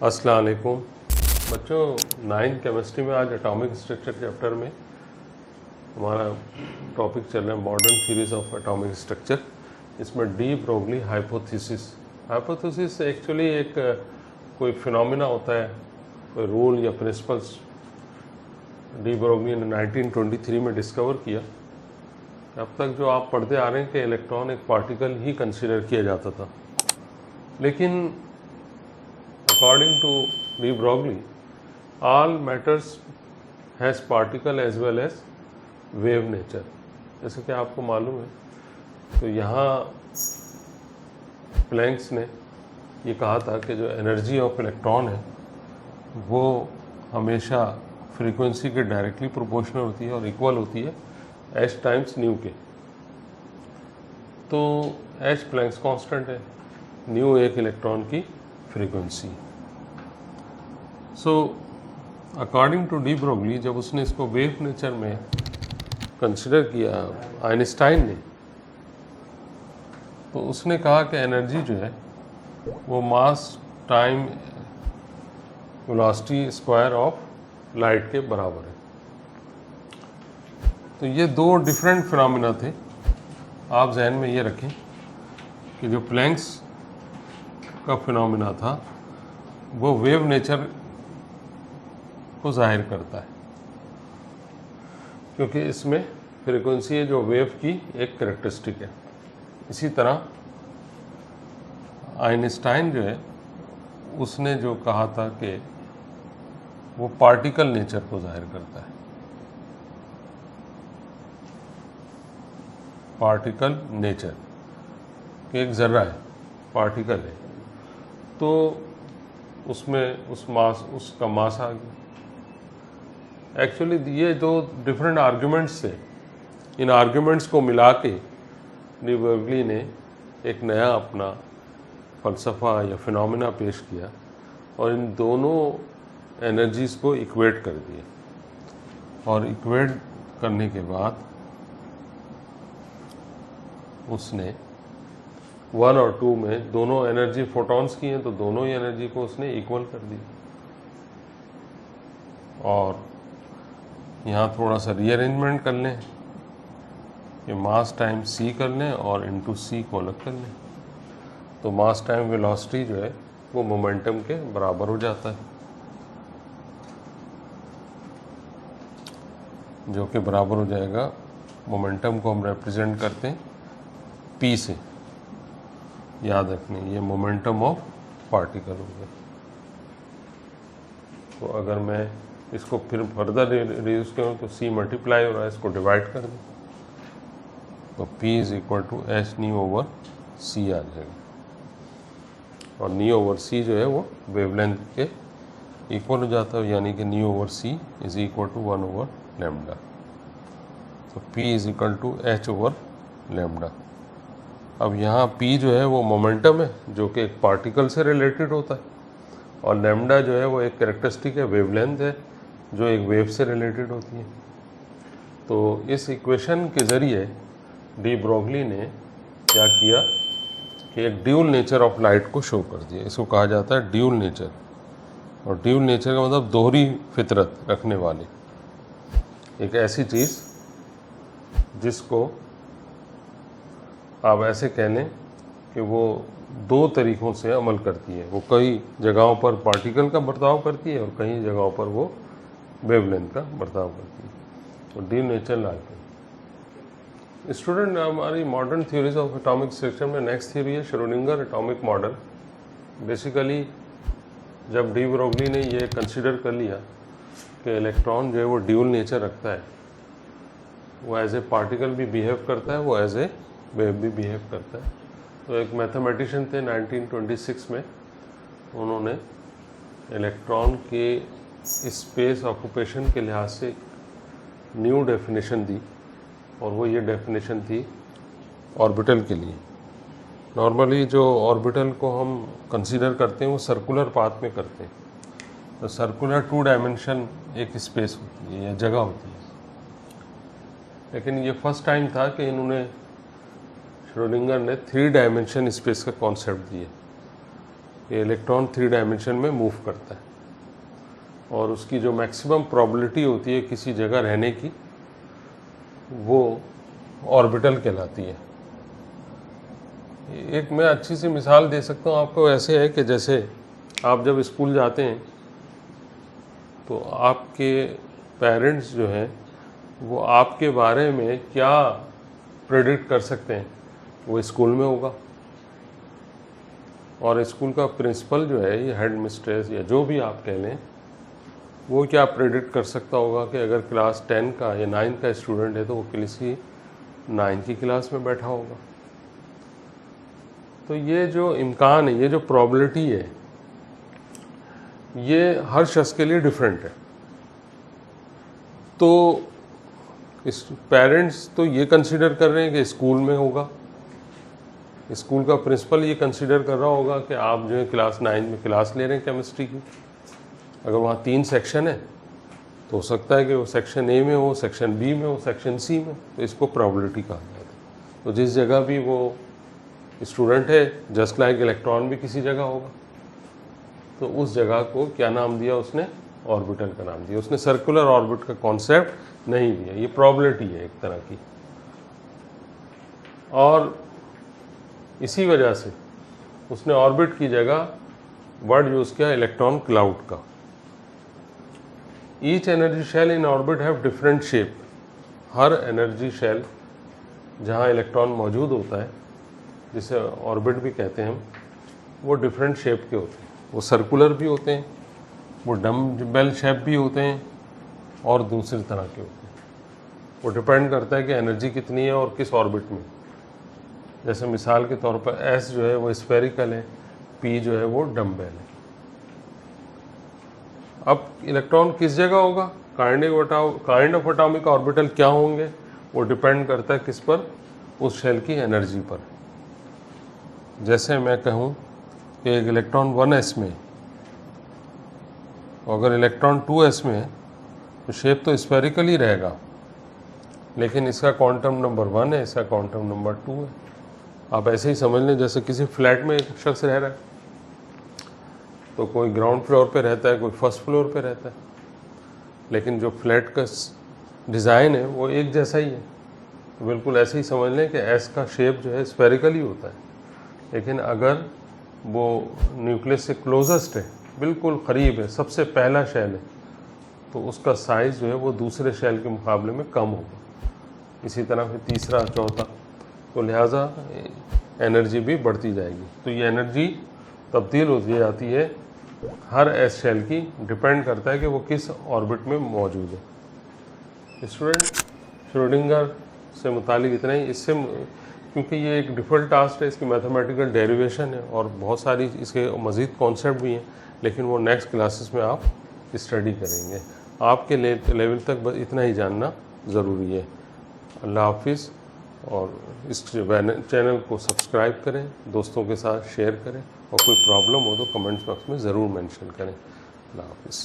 अस्सलाम वालेकुम बच्चों, 9th केमिस्ट्री में आज एटॉमिक स्ट्रक्चर चैप्टर में हमारा टॉपिक चल रहा है modern theories of atomic structure. इसमें डी ब्रोगली हाइपोथेसिस एक्चुअली एक कोई फिनोमिना होता है, कोई रूल या प्रिंसिपल्स डी ब्रोगली ने 1923 में डिस्कवर किया। अब तक जो आप पढ़ते आ रहे हैं कि इलेक्ट्रॉन एक पार्टिकल ही कंसिडर किया जाता था, लेकिन according to de Broglie, all matters has particle as well as wave nature। जैसे कि आपको मालूम है, तो यहाँ प्लैंक्स ने ये कहा था कि जो एनर्जी ऑफ इलेक्ट्रॉन है वो हमेशा फ्रीक्वेंसी के डायरेक्टली प्रोपोर्शनल होती है और इक्वल होती है एच टाइम्स न्यू के। तो एच प्लैंक्स कांस्टेंट है, न्यू एक इलेक्ट्रॉन की frequency. So according to de Broglie, जब उसने इसको वेव नेचर में कंसिडर किया आइंस्टाइन ने, तो उसने कहा कि एनर्जी जो है वो mass time velocity square of light के बराबर है। तो ये दो डिफरेंट फिनोमेना थे। आप जहन में ये रखें कि जो प्लैंक्स का फिनोमेना था वो वेव नेचर को जाहिर करता है, क्योंकि इसमें फ्रीक्वेंसी है जो वेव की एक कैरेक्टरिस्टिक है। इसी तरह आइंस्टाइन जो है उसने जो कहा था कि वो पार्टिकल नेचर को जाहिर करता है। पार्टिकल नेचर कि एक ज़र्रा है, पार्टिकल है, तो उसमें उसका मास आ गया। एक्चुअली ये जो डिफरेंट आर्ग्यूमेंट्स थे, इन आर्ग्यूमेंट्स को मिला के डी ब्रोगली ने एक नया अपना फ़लसफ़ा या फिनोमेना पेश किया और इन दोनों एनर्जीज़ को इक्वेट कर दिया। और इक्वेट करने के बाद उसने 1 और 2 में दोनों एनर्जी फोटॉन्स की हैं, तो दोनों ही एनर्जी को उसने इक्वल कर दी। और यहाँ थोड़ा सा रीअरेंजमेंट कर लें कि मास टाइम c कर लें और इनटू c को अलग कर लें, तो मास टाइम वेलोसिटी जो है वो मोमेंटम के बराबर हो जाता है, जो कि बराबर हो जाएगा। मोमेंटम को हम रिप्रेजेंट करते हैं p से, याद रखने ये मोमेंटम ऑफ पार्टिकल हो गया। तो अगर मैं इसको फिर फर्दर रिड्यूस करूँ तो c मल्टीप्लाई हो रहा है, इसको डिवाइड कर दूँ तो p is equal to h nu over c आ जाएगा। और न्यू ओवर c जो है वो वेवलेंथ के इक्वल हो जाता है, यानी कि nu over c is equal to 1 over lambda. तो p is equal to h over lambda. अब यहाँ p जो है वो मोमेंटम है जो कि एक पार्टिकल से रिलेटेड होता है, और लैम्डा जो है वो एक कैरेक्टरिस्टिक है, वेवलेंथ है जो एक वेव से रिलेटेड होती है। तो इस इक्वेशन के ज़रिए डी ब्रोगली ने क्या किया कि एक ड्यूल नेचर ऑफ लाइट को शो कर दिया। इसको कहा जाता है ड्यूल नेचर, और ड्यूल नेचर का मतलब दोहरी फितरत रखने वाली एक ऐसी चीज़ जिसको आप ऐसे कह लें कि वो दो तरीक़ों से अमल करती है। वो कई जगहों पर पार्टिकल का बर्ताव करती है और कई जगहों पर वो वेवलेंथ का बर्ताव करती है। तो डी नेचर लाइट। स्टूडेंट, हमारी modern theories of atomic structure में नेक्स्ट थ्योरी है श्रोडिंगर एटॉमिक मॉडल। बेसिकली जब डी ब्रोगली ने ये कंसिडर कर लिया कि इलेक्ट्रॉन जो है वो ड्यूल नेचर रखता है, वो एज ए पार्टिकल भी बिहेव करता है, वो एज ए वेव भी बिहेव करता है। तो एक मैथमेटिशियन थे 1926 में, उन्होंने इलेक्ट्रॉन के स्पेस ऑक्यूपेशन के लिहाज से न्यू डेफिनेशन दी, और वो ये डेफिनेशन थी ऑर्बिटल के लिए। नॉर्मली जो ऑर्बिटल को हम कंसीडर करते हैं वो सर्कुलर पाथ में करते हैं, तो सर्कुलर 2 डायमेंशन एक स्पेस होती है या जगह होती है। लेकिन ये फर्स्ट टाइम था कि श्रोडिंगर ने 3 डायमेंशन स्पेस का कॉन्सेप्ट दिया। ये इलेक्ट्रॉन 3 डायमेंशन में मूव करता है और उसकी जो मैक्सिमम प्रोबेबिलिटी होती है किसी जगह रहने की वो ऑर्बिटल कहलाती है। एक मैं अच्छी सी मिसाल दे सकता हूँ आपको, ऐसे है कि जैसे आप जब स्कूल जाते हैं तो आपके पेरेंट्स जो हैं वो आपके बारे में क्या प्रेडिक्ट कर सकते हैं, वो स्कूल में होगा। और स्कूल का प्रिंसिपल जो है, ये हेड मिस्ट्रेस या जो भी आप कह लें, वो क्या प्रेडिक्ट कर सकता होगा कि अगर क्लास 10 का या 9 का स्टूडेंट है तो वो किसी 9 की क्लास में बैठा होगा। तो ये जो इम्कान है, ये जो प्रोबेबिलिटी है, ये हर शख्स के लिए डिफरेंट है। तो इस पेरेंट्स तो ये कंसीडर कर रहे हैं कि स्कूल में होगा, स्कूल का प्रिंसिपल ये कंसीडर कर रहा होगा कि आप जो है क्लास 9 में क्लास ले रहे हैं केमिस्ट्री की, अगर वहाँ 3 सेक्शन है तो हो सकता है कि वो सेक्शन ए में हो, सेक्शन बी में हो, सेक्शन सी में, तो इसको प्रोबेबिलिटी कहा जाता है। तो जिस जगह भी वो स्टूडेंट है, जस्ट लाइक इलेक्ट्रॉन भी किसी जगह होगा, तो उस जगह को क्या नाम दिया उसने, ऑर्बिटल का नाम दिया। उसने सर्कुलर ऑर्बिट का कॉन्सेप्ट नहीं दिया, ये प्रोबेबिलिटी है एक तरह की। और इसी वजह से उसने ऑर्बिट की जगह वर्ड यूज किया इलेक्ट्रॉन क्लाउड का। Each energy shell in orbit have different shape. हर एनर्जी शेल जहाँ इलेक्ट्रॉन मौजूद होता है, जिसे ऑर्बिट भी कहते हैं हम, वो डिफरेंट शेप के होते हैं। वो सर्कुलर भी होते हैं, वो डम्बेल शेप भी होते हैं और दूसरी तरह के होते हैं। वो डिपेंड करता है कि एनर्जी कितनी है और किस ऑर्बिट में। जैसे मिसाल के तौर पर एस जो है वो स्फेरिकल है, पी जो है वो डम्बेल है। अब इलेक्ट्रॉन किस जगह होगा, काइंड ऑफ एटॉमिक ऑर्बिटल क्या होंगे, वो डिपेंड करता है किस पर, उस शेल की एनर्जी पर। जैसे मैं कहूँ कि एक इलेक्ट्रॉन 1s में, अगर इलेक्ट्रॉन 2s में है तो शेप तो स्फेरिकल ही रहेगा, लेकिन इसका क्वांटम नंबर 1 है, इसका क्वांटम नंबर 2 है। आप ऐसे ही समझ लें जैसे किसी फ्लैट में एक शख्स रह रहा है, तो कोई ग्राउंड फ्लोर पे रहता है, कोई फर्स्ट फ्लोर पे रहता है, लेकिन जो फ्लैट का डिज़ाइन है वो एक जैसा ही है। तो बिल्कुल ऐसे ही समझ लें कि एस का शेप जो है स्फेरिकल ही होता है, लेकिन अगर वो न्यूक्लियस से क्लोजेस्ट है, बिल्कुल करीब है, सबसे पहला शेल है, तो उसका साइज़ जो है वो दूसरे शेल के मुकाबले में कम होगा। इसी तरह फिर तीसरा, चौथा, तो लिहाजा एनर्जी भी बढ़ती जाएगी। तो ये एनर्जी तब्दील होती जाती है हर एस शेल की, डिपेंड करता है कि वो किस ऑर्बिट में मौजूद है। स्टूडेंट, श्रोडिंगर से मुतालिक इतना ही। इससे क्योंकि ये एक डिफ़ॉल्ट टास्क है, इसकी मैथमेटिकल डेरिवेशन है और बहुत सारी इसके मज़ीद कॉन्सेप्ट भी हैं, लेकिन वो नेक्स्ट क्लासेस में आप स्टडी करेंगे। आपके लेवल तक बस इतना ही जानना ज़रूरी है। अल्लाह हाफिज़। और इस चैनल को सब्सक्राइब करें, दोस्तों के साथ शेयर करें, और कोई प्रॉब्लम हो तो कमेंट्स बॉक्स में ज़रूर मेंशन करें। अल्लाह हाफिज़।